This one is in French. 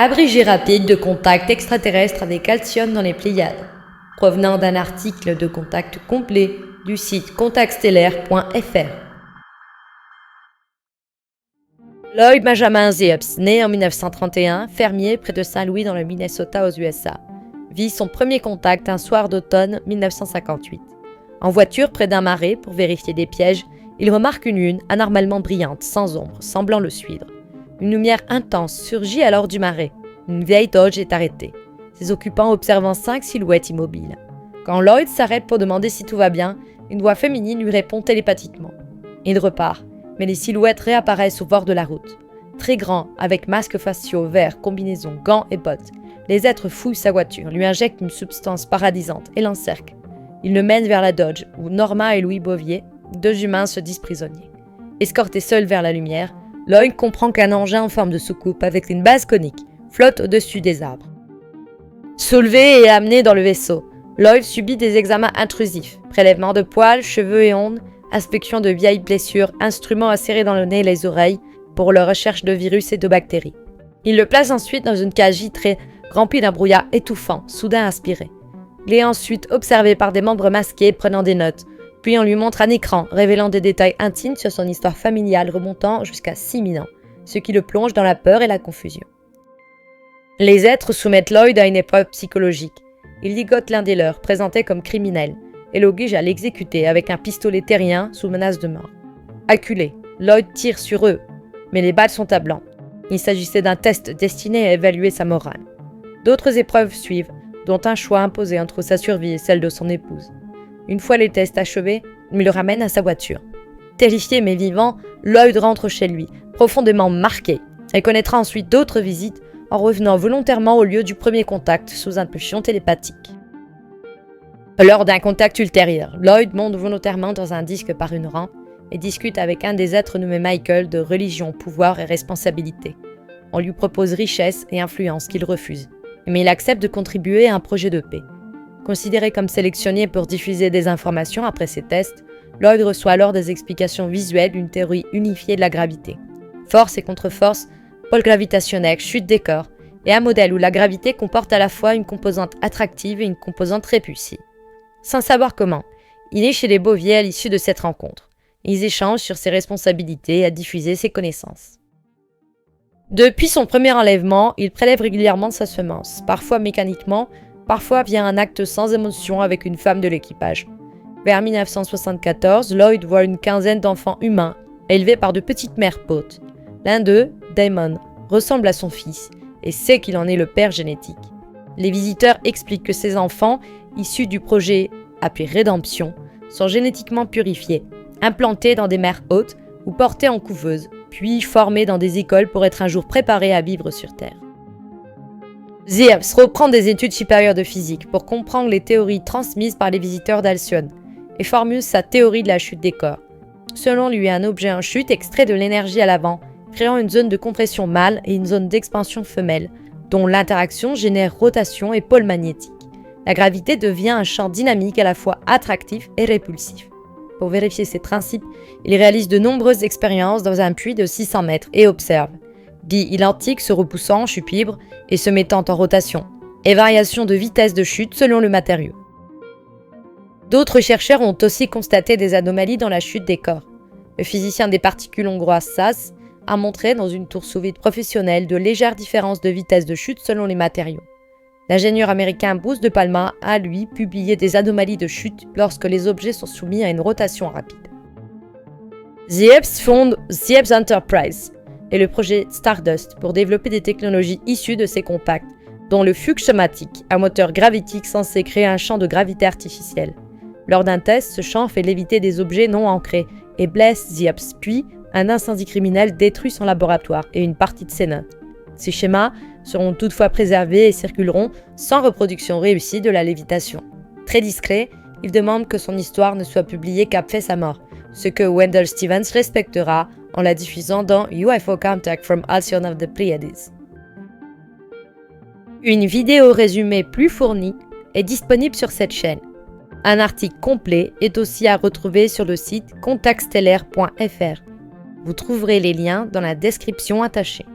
Abrégé rapide de contact extraterrestre avec Alcyone dans les Pléiades, provenant d'un article de contact complet du site contactstellaire.fr. Lloyd Benjamin Zieps, né en 1931, fermier près de Saint-Louis dans le Minnesota aux USA, vit son premier contact un soir d'automne 1958. En voiture près d'un marais pour vérifier des pièges, il remarque une lune anormalement brillante, sans ombre, semblant le suivre. Une lumière intense surgit alors du marais. Une vieille Dodge est arrêtée, ses occupants observant 5 silhouettes immobiles. Quand Lloyd s'arrête pour demander si tout va bien, une voix féminine lui répond télépathiquement. Il repart, mais les silhouettes réapparaissent au bord de la route. Très grands, avec masques faciaux, verres, combinaisons, gants et bottes, les êtres fouillent sa voiture, lui injectent une substance paradisante et l'encerclent. Ils le mènent vers la Dodge, où Norma et Louis Bouvier, 2 humains, se disent prisonniers. Escortés seuls vers la lumière, Lloyd comprend qu'un engin en forme de soucoupe avec une base conique flotte au-dessus des arbres. Soulevé et amené dans le vaisseau, Lloyd subit des examens intrusifs, prélèvements de poils, cheveux et ongles, inspection de vieilles blessures, instruments insérés dans le nez et les oreilles pour la recherche de virus et de bactéries. Il le place ensuite dans une cage vitrée remplie d'un brouillard étouffant, soudain aspiré. Il est ensuite observé par des membres masqués prenant des notes, puis on lui montre un écran révélant des détails intimes sur son histoire familiale remontant jusqu'à 6000 ans, ce qui le plonge dans la peur et la confusion. Les êtres soumettent Lloyd à une épreuve psychologique. Ils ligotent l'un des leurs, présenté comme criminel, et l'obligent à l'exécuter avec un pistolet terrien sous menace de mort. Acculé, Lloyd tire sur eux, mais les balles sont à blanc. Il s'agissait d'un test destiné à évaluer sa morale. D'autres épreuves suivent, dont un choix imposé entre sa survie et celle de son épouse. Une fois les tests achevés, il le ramène à sa voiture. Terrifié mais vivant, Lloyd rentre chez lui, profondément marqué, et connaîtra ensuite d'autres visites en revenant volontairement au lieu du premier contact sous impulsion télépathique. Lors d'un contact ultérieur, Lloyd monte volontairement dans un disque par une rampe et discute avec un des êtres nommé Michael de religion, pouvoir et responsabilité. On lui propose richesse et influence qu'il refuse, mais il accepte de contribuer à un projet de paix. Considéré comme sélectionné pour diffuser des informations après ses tests, Lloyd reçoit alors des explications visuelles d'une théorie unifiée de la gravité. Force et contre-force, pôle gravitationnel, chute des corps, et un modèle où la gravité comporte à la fois une composante attractive et une composante répulsive. Sans savoir comment, il est chez les Bouvier à l'issue de cette rencontre. Ils échangent sur ses responsabilités à diffuser ses connaissances. Depuis son premier enlèvement, il prélève régulièrement sa semence, parfois mécaniquement, parfois via un acte sans émotion avec une femme de l'équipage. Vers 1974, Lloyd voit une quinzaine d'enfants humains, élevés par de petites mères potes. L'un d'eux, Damon, ressemble à son fils et sait qu'il en est le père génétique. Les visiteurs expliquent que ces enfants, issus du projet appelé Rédemption, sont génétiquement purifiés, implantés dans des mères hautes ou portés en couveuse, puis formés dans des écoles pour être un jour préparés à vivre sur Terre. Zieps reprend des études supérieures de physique pour comprendre les théories transmises par les visiteurs d'Alcyone et formule sa théorie de la chute des corps. Selon lui, un objet en chute extrait de l'énergie à l'avant, créant une zone de compression mâle et une zone d'expansion femelle, dont l'interaction génère rotation et pôle magnétique. La gravité devient un champ dynamique à la fois attractif et répulsif. Pour vérifier ces principes, il réalise de nombreuses expériences dans un puits de 600 mètres et observe billes identiques se repoussant en chute libre et se mettant en rotation, et variations de vitesse de chute selon le matériau. D'autres chercheurs ont aussi constaté des anomalies dans la chute des corps. Le physicien des particules hongrois Sass a montré dans une tour sous vide professionnelle de légères différences de vitesse de chute selon les matériaux. L'ingénieur américain Bruce de Palma a, lui, publié des anomalies de chute lorsque les objets sont soumis à une rotation rapide. Zieps fonde Zieps Enterprise et le projet Stardust pour développer des technologies issues de ces contacts, dont le flux somatique, un moteur gravitique censé créer un champ de gravité artificiel. Lors d'un test, ce champ fait léviter des objets non ancrés et blesse Zieps, puis un incendie criminel détruit son laboratoire et une partie de ses notes. Ces schémas seront toutefois préservés et circuleront sans reproduction réussie de la lévitation. Très discret, il demande que son histoire ne soit publiée qu'après sa mort, ce que Wendell Stevens respectera en la diffusant dans UFO Contact from Alcyone of the Pleiades. Une vidéo résumée plus fournie est disponible sur cette chaîne. Un article complet est aussi à retrouver sur le site contactstellaire.fr. Vous trouverez les liens dans la description attachée.